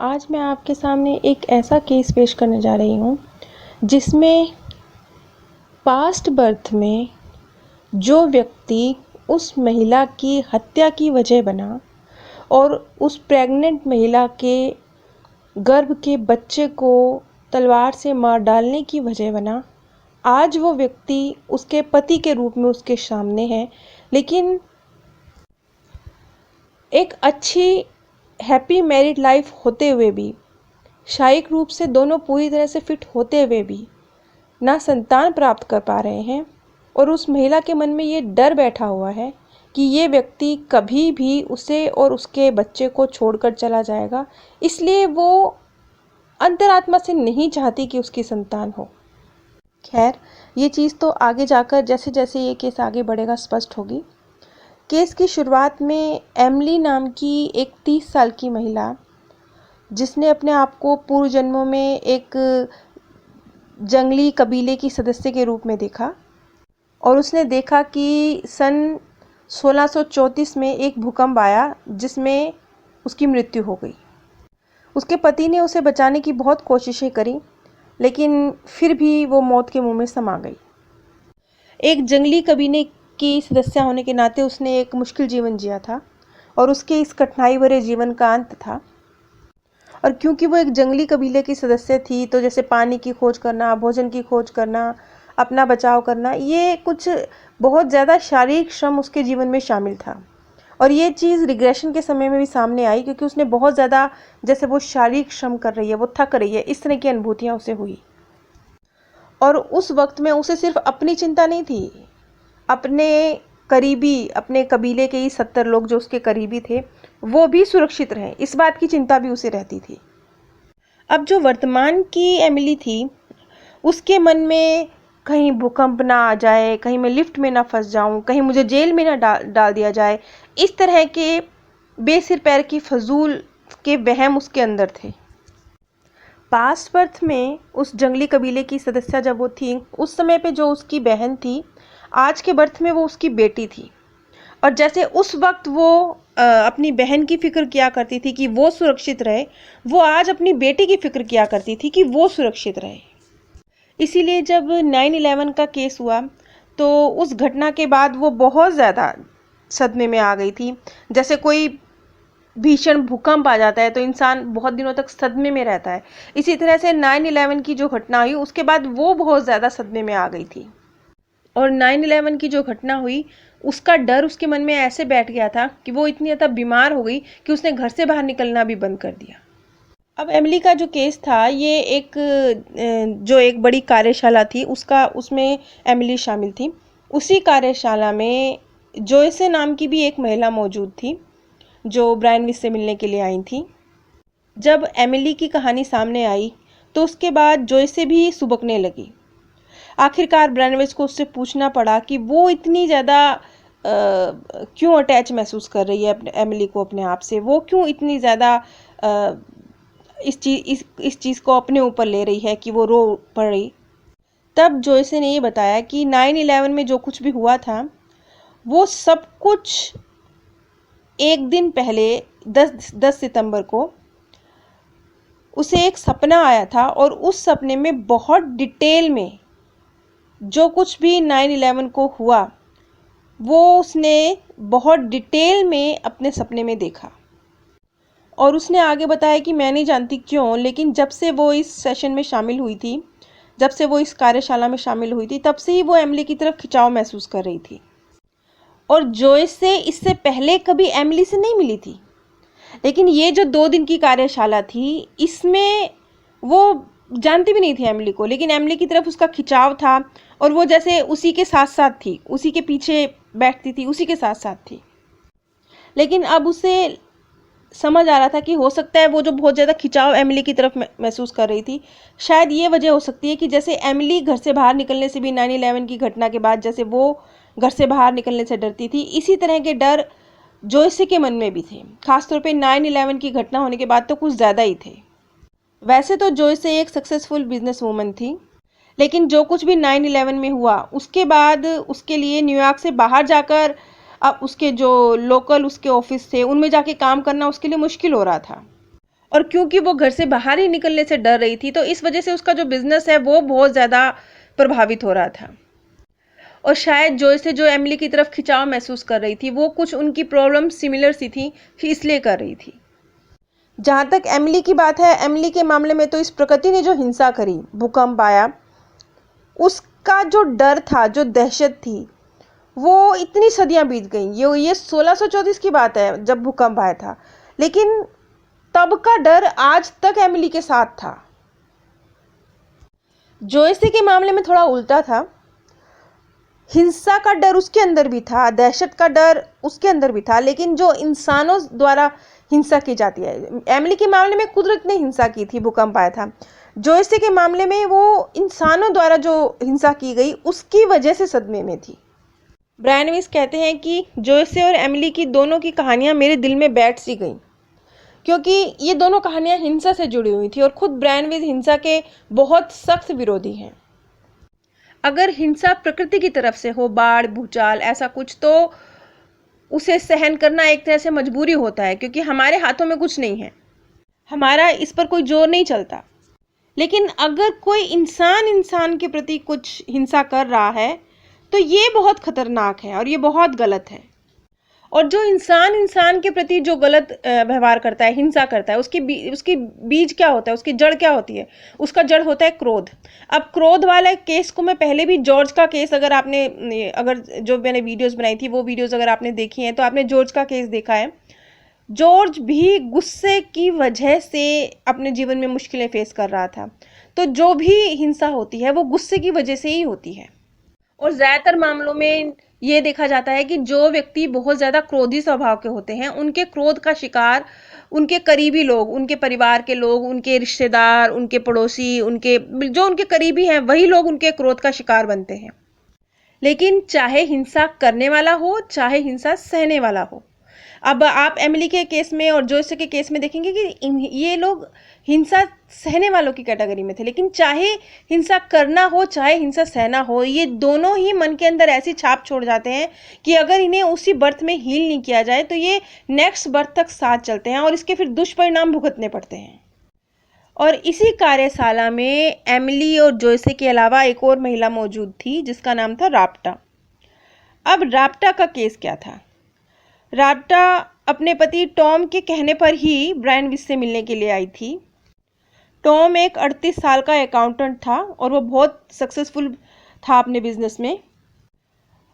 आज मैं आपके सामने एक ऐसा केस पेश करने जा रही हूँ जिसमें पास्ट बर्थ में जो व्यक्ति उस महिला की हत्या की वजह बना और उस प्रेग्नेंट महिला के गर्भ के बच्चे को तलवार से मार डालने की वजह बना, आज वो व्यक्ति उसके पति के रूप में उसके सामने है। लेकिन एक अच्छी हैप्पी मैरिड लाइफ होते हुए भी, शारीरिक रूप से दोनों पूरी तरह से फिट होते हुए भी ना संतान प्राप्त कर पा रहे हैं और उस महिला के मन में ये डर बैठा हुआ है कि ये व्यक्ति कभी भी उसे और उसके बच्चे को छोड़कर चला जाएगा, इसलिए वो अंतरात्मा से नहीं चाहती कि उसकी संतान हो। खैर, ये चीज़ तो आगे जाकर जैसे जैसे ये केस आगे बढ़ेगा स्पष्ट होगी। केस की शुरुआत में एमिली नाम की एक 30 साल की महिला, जिसने अपने आप को पूर्व जन्मों में एक जंगली कबीले की सदस्य के रूप में देखा और उसने देखा कि सन 1634 में एक भूकंप आया जिसमें उसकी मृत्यु हो गई। उसके पति ने उसे बचाने की बहुत कोशिशें करी, लेकिन फिर भी वो मौत के मुंह में समा गई। एक जंगली कबीले की सदस्य होने के नाते उसने एक मुश्किल जीवन जिया था और उसके इस कठिनाई भरे जीवन का अंत था। और क्योंकि वो एक जंगली कबीले की सदस्य थी, तो जैसे पानी की खोज करना, भोजन की खोज करना, अपना बचाव करना, ये कुछ बहुत ज़्यादा शारीरिक श्रम उसके जीवन में शामिल था। और ये चीज़ रिग्रेशन के समय में भी सामने आई, क्योंकि उसने बहुत ज़्यादा, जैसे वो शारीरिक श्रम कर रही है, वो थक रही है, इस तरह की अनुभूतियाँ उसे हुई। और उस वक्त में उसे सिर्फ अपनी चिंता नहीं थी, अपने करीबी, अपने कबीले के ही 70 लोग जो उसके करीबी थे वो भी सुरक्षित रहें, इस बात की चिंता भी उसे रहती थी। अब जो वर्तमान की एमिली थी, उसके मन में कहीं भूकंप ना आ जाए, कहीं मैं लिफ्ट में ना फंस जाऊं, कहीं मुझे जेल में ना डाल दिया जाए, इस तरह के बेसिर पैर की फजूल के वहम उसके अंदर थे। पास्ट बर्थ में उस जंगली कबीले की सदस्य जब वो थी, उस समय पे जो उसकी बहन थी, आज के बर्थ में वो उसकी बेटी थी। और जैसे उस वक्त वो अपनी बहन की फिक्र किया करती थी कि वो सुरक्षित रहे, वो आज अपनी बेटी की फिक्र किया करती थी कि वो सुरक्षित रहे। इसीलिए जब 9/11 का केस हुआ, तो उस घटना के बाद वो बहुत ज़्यादा सदमे में आ गई थी। जैसे कोई भीषण भूकंप आ जाता है तो इंसान बहुत दिनों तक सदमे में रहता है, इसी तरह से 9/11 की जो घटना हुई उसके बाद वो बहुत ज़्यादा सदमे में आ गई थी। और 9/11 की जो घटना हुई, उसका डर उसके मन में ऐसे बैठ गया था कि वो इतनी ज़्यादा बीमार हो गई कि उसने घर से बाहर निकलना भी बंद कर दिया। अब एमिली का जो केस था, ये जो एक बड़ी कार्यशाला थी, उसमें एमिली शामिल थी। उसी कार्यशाला में जोयसे नाम की भी एक महिला मौजूद थी जो ब्रायन विस से मिलने के लिए आई थी। जब एमिली की कहानी सामने आई तो उसके बाद जोयसे भी सुबकने लगी। आखिरकार ब्रायन विस को उससे पूछना पड़ा कि वो इतनी ज़्यादा क्यों अटैच महसूस कर रही है एमिली को अपने आप से, वो क्यों इतनी ज़्यादा इस चीज़ को अपने ऊपर ले रही है कि वो रो पड़ रही। तब जोयसे ने ये बताया कि 9/11 में जो कुछ भी हुआ था, वो सब कुछ एक दिन पहले 10 सितंबर को उसे एक सपना आया था और उस सपने में बहुत डिटेल में जो कुछ भी 9/11 को हुआ वो उसने बहुत डिटेल में अपने सपने में देखा। और उसने आगे बताया कि मैं नहीं जानती क्यों, लेकिन जब से वो इस सेशन में शामिल हुई थी, जब से वो इस कार्यशाला में शामिल हुई थी, तब से ही वो एमिली की तरफ खिंचाव महसूस कर रही थी। और जोयस से इससे पहले कभी एमिली से नहीं मिली थी, लेकिन ये जो 2 दिन की कार्यशाला थी, इसमें वो जानती भी नहीं थी एमिली को, लेकिन एमिली की तरफ उसका खिंचाव था और वो जैसे उसी के साथ साथ थी, उसी के पीछे बैठती थी, उसी के साथ साथ थी। लेकिन अब उसे समझ आ रहा था कि हो सकता है वो जो बहुत ज़्यादा खिंचाव एमिली की तरफ महसूस कर रही थी, शायद ये वजह हो सकती है कि जैसे एमिली घर से बाहर निकलने से भी 9/11 की घटना के बाद जैसे वो घर से बाहर निकलने से डरती थी, इसी तरह के डर जोयसे के मन में भी थे। खासतौर पे 9/11 की घटना होने के बाद तो कुछ ज़्यादा ही थे। वैसे तो जोयसे एक सक्सेसफुल बिजनेस वूमन थी, लेकिन जो कुछ भी 9/11 में हुआ उसके बाद उसके लिए न्यूयॉर्क से बाहर जाकर अब उसके जो लोकल उसके ऑफिस थे उनमें जाके काम करना उसके लिए मुश्किल हो रहा था। और क्योंकि वो घर से बाहर ही निकलने से डर रही थी, तो इस वजह से उसका जो बिजनेस है वो बहुत ज़्यादा प्रभावित हो रहा था। और शायद जॉय से जो एमिली की तरफ खिंचाव महसूस कर रही थी, वो कुछ उनकी प्रॉब्लम सिमिलर सी थी, इसलिए कर रही थी। जहाँ तक एमिली की बात है, एमिली के मामले में तो इस प्रकृति ने जो हिंसा करी, भूकंप आया, उसका जो डर था, जो दहशत थी, वो इतनी सदियां बीत गई। ये 1634 की बात है जब भूकंप आया था, लेकिन तब का डर आज तक एमिली के साथ था। जोयसी के मामले में थोड़ा उल्टा था। हिंसा का डर उसके अंदर भी था, दहशत का डर उसके अंदर भी था, लेकिन जो इंसानों द्वारा हिंसा की जाती है, एमिली के मामले में कुदरत ने हिंसा की थी, भूकंप आया था। जोयसी के मामले में वो इंसानों द्वारा जो हिंसा की गई उसकी वजह से सदमे में थी। ब्रायन विस कहते हैं कि जोयसी और एमिली की दोनों की कहानियां मेरे दिल में बैठ सी गईं, क्योंकि ये दोनों कहानियां हिंसा से जुड़ी हुई थी और खुद ब्रायन विस हिंसा के बहुत सख्त विरोधी हैं। अगर हिंसा प्रकृति की तरफ से हो, बाढ़, भूचाल, ऐसा कुछ, तो उसे सहन करना एक तरह से मजबूरी होता है, क्योंकि हमारे हाथों में कुछ नहीं है, हमारा इस पर कोई जोर नहीं चलता। लेकिन अगर कोई इंसान इंसान के प्रति कुछ हिंसा कर रहा है, तो ये बहुत खतरनाक है और ये बहुत गलत है। और जो इंसान इंसान के प्रति जो गलत व्यवहार करता है, हिंसा करता है, उसकी बीज क्या होता है, उसकी जड़ क्या होती है? उसका जड़ होता है क्रोध। अब क्रोध वाला केस को मैं पहले भी, जॉर्ज का केस, अगर जो मैंने वीडियोस बनाई थी वो वीडियोस अगर आपने देखी हैं, तो आपने जॉर्ज का केस देखा है। जॉर्ज भी गुस्से की वजह से अपने जीवन में मुश्किलें फेस कर रहा था। तो जो भी हिंसा होती है वो गुस्से की वजह से ही होती है। और ज़्यादातर मामलों में ये देखा जाता है कि जो व्यक्ति बहुत ज़्यादा क्रोधी स्वभाव के होते हैं, उनके क्रोध का शिकार उनके करीबी लोग, उनके परिवार के लोग, उनके रिश्तेदार, उनके पड़ोसी, जो उनके करीबी हैं, वही लोग उनके क्रोध का शिकार बनते हैं। लेकिन चाहे हिंसा करने वाला हो, चाहे हिंसा सहने वाला हो। अब आप एमिली के केस में और जोयस के केस में देखेंगे कि ये लोग हिंसा सहने वालों की कैटेगरी में थे, लेकिन चाहे हिंसा करना हो, चाहे हिंसा सहना हो, ये दोनों ही मन के अंदर ऐसी छाप छोड़ जाते हैं कि अगर इन्हें उसी बर्थ में हील नहीं किया जाए, तो ये नेक्स्ट बर्थ तक साथ चलते हैं और इसके फिर दुष्परिणाम भुगतने पड़ते हैं। और इसी कार्यशाला में एमिली और जोयसे के अलावा एक और महिला मौजूद थी, जिसका नाम था राप्टा। अब राप्टा का केस क्या था? राप्टा अपने पति टॉम के कहने पर ही ब्रायन विस से मिलने के लिए आई थी। टॉम एक 38 साल का अकाउंटेंट था और वो बहुत सक्सेसफुल था अपने बिजनेस में।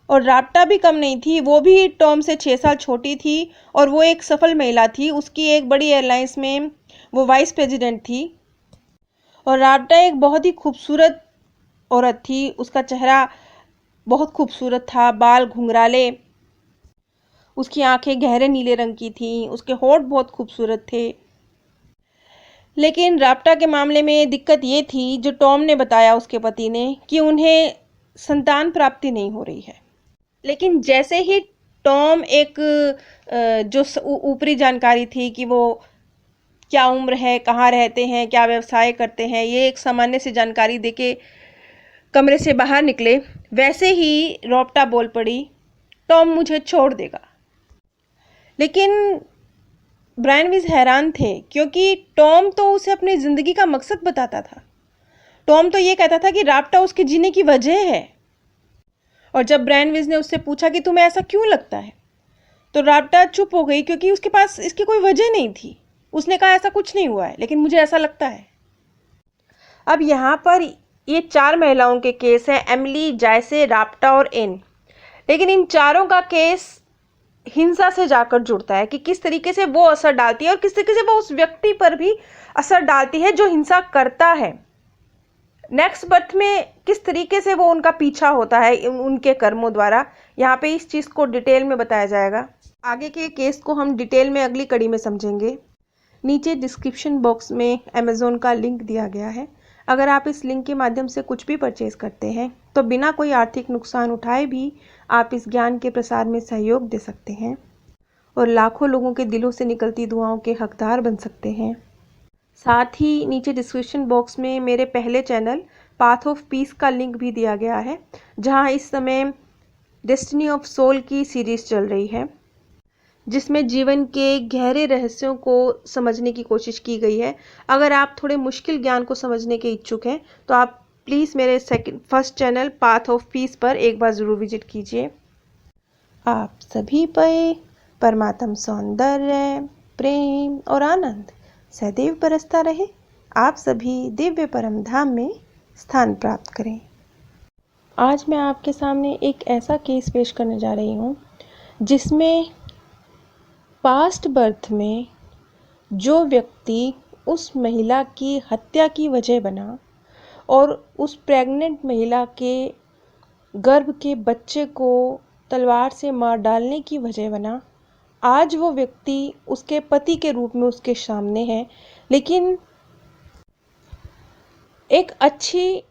और राप्टा भी कम नहीं थी, वो भी टॉम से 6 साल छोटी थी और वो एक सफल महिला थी। उसकी एक बड़ी एयरलाइंस में वो वाइस प्रेसिडेंट थी। और राप्टा एक बहुत ही खूबसूरत औरत थी। उसका चेहरा बहुत खूबसूरत था, बाल घुंघराले, उसकी आंखें गहरे नीले रंग की थीं, उसके होंठ बहुत खूबसूरत थे। लेकिन राप्टा के मामले में दिक्कत ये थी, जो टॉम ने बताया उसके पति ने, कि उन्हें संतान प्राप्ति नहीं हो रही है। लेकिन जैसे ही टॉम एक जो ऊपरी जानकारी थी कि वो क्या उम्र है, कहाँ रहते हैं, क्या व्यवसाय करते हैं, ये एक सामान्य सी जानकारी देके कमरे से बाहर निकले, वैसे ही राप्टा बोल पड़ी, टॉम मुझे छोड़ देगा। लेकिन ब्रायन विस हैरान थे, क्योंकि टॉम तो उसे अपनी ज़िंदगी का मकसद बताता था। टॉम तो ये कहता था कि राप्टा उसके जीने की वजह है। और जब ब्रायन विस ने उससे पूछा कि तुम्हें ऐसा क्यों लगता है, तो राप्टा चुप हो गई, क्योंकि उसके पास इसकी कोई वजह नहीं थी। उसने कहा ऐसा कुछ नहीं हुआ है, लेकिन मुझे ऐसा लगता है। अब यहाँ पर ये 4 महिलाओं के केस हैं, एमिली, जॉयसे, राप्टा और एन। लेकिन इन चारों का केस हिंसा से जाकर जुड़ता है कि किस तरीके से वो असर डालती है और किस तरीके से वो उस व्यक्ति पर भी असर डालती है जो हिंसा करता है। नेक्स्ट बर्थ में किस तरीके से वो उनका पीछा होता है उनके कर्मों द्वारा, यहाँ पे इस चीज़ को डिटेल में बताया जाएगा। आगे के केस को हम डिटेल में अगली कड़ी में समझेंगे। नीचे डिस्क्रिप्शन बॉक्स में अमेज़ॉन का लिंक दिया गया है। अगर आप इस लिंक के माध्यम से कुछ भी परचेज़ करते हैं, तो बिना कोई आर्थिक नुकसान उठाए भी आप इस ज्ञान के प्रसार में सहयोग दे सकते हैं और लाखों लोगों के दिलों से निकलती दुआओं के हकदार बन सकते हैं। साथ ही नीचे डिस्क्रिप्शन बॉक्स में मेरे पहले चैनल पाथ ऑफ पीस का लिंक भी दिया गया है, जहां इस समय डेस्टिनी ऑफ सोल की सीरीज़ चल रही है। जिसमें जीवन के गहरे रहस्यों को समझने की कोशिश की गई है। अगर आप थोड़े मुश्किल ज्ञान को समझने के इच्छुक हैं तो आप प्लीज़ मेरे first channel path of peace पर एक बार ज़रूर विजिट कीजिए। आप सभी पे परमात्म सौंदर्य, प्रेम और आनंद सदैव बरसता रहे। आप सभी दिव्य परम धाम में स्थान प्राप्त करें। आज मैं आपके सामने एक ऐसा केस पेश करने जा रही हूँ जिसमें पास्ट बर्थ में जो व्यक्ति उस महिला की हत्या की वजह बना और उस प्रेग्नेंट महिला के गर्भ के बच्चे को तलवार से मार डालने की वजह बना, आज वो व्यक्ति उसके पति के रूप में उसके सामने है, लेकिन एक अच्छी